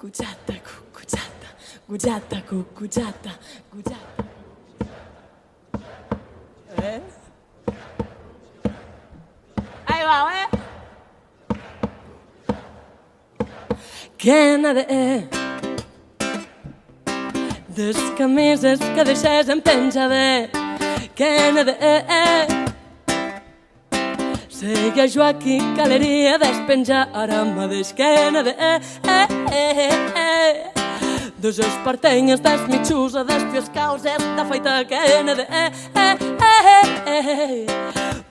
cucujata, cucujata, gujata, cucujata, gujata. Ahí va, Què n'ha de... Des camises que deixes en penjada, què n'ha de... Seia Joaquim Galeria despenjar ara mateix, què n'ha de... Dos espartenyes desmitxusa, d'estios causes de feita, què n'ha de...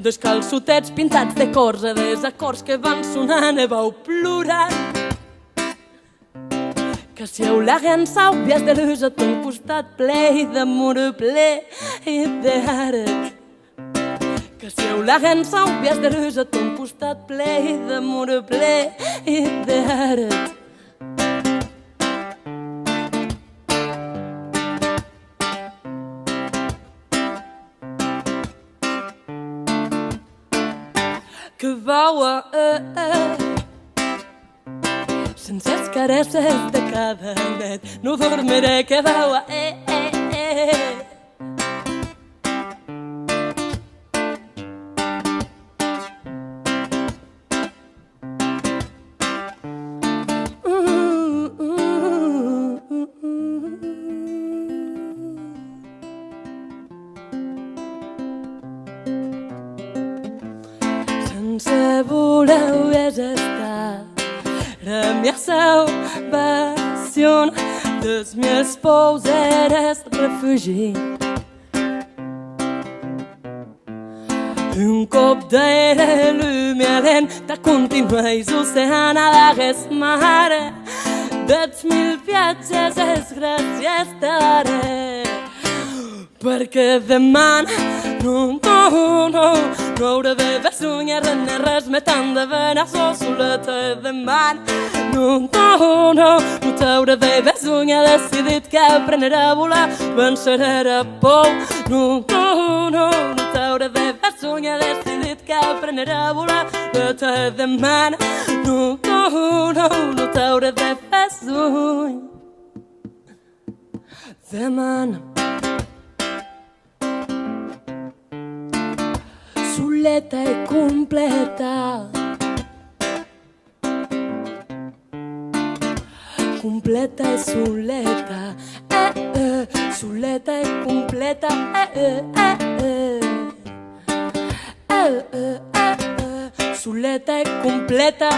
Dos calçotets pintats de corsa, des acords que van sonant i vau plorant. Que si heu la gansa òbvies de luz a ton costat ple i d'amor ple i d'àrec. Que si heu la gansa òbvies de luz a ton costat ple i d'amor ple i d'àrec. Que vau sense les caresses de cada net no dormiré, que vau sense voleu és estar la mia salvació, des meus pous eres refugi. Un cop d'aire lumialent te continuais ocean a l'agues mare, dels mil viatges és gràcies d'ara. Perquè demà no hauré de besonhar res més tant de venaçó soleta demà. No t'hauré de besonhar, decidit que aprenere a volar, venceré la por. No t'hauré de besonhar, decidit que aprenere a volar, te demana. No t'hauré de besonhar, demana. Soleta i completa, completa i soleta, soleta i completa, soleta i completa,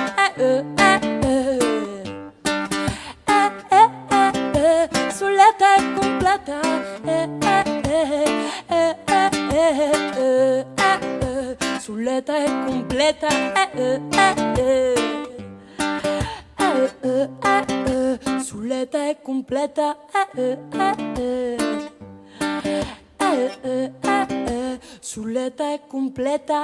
soleta i completa, soleta i completa, soleta i completa, soleta i completa.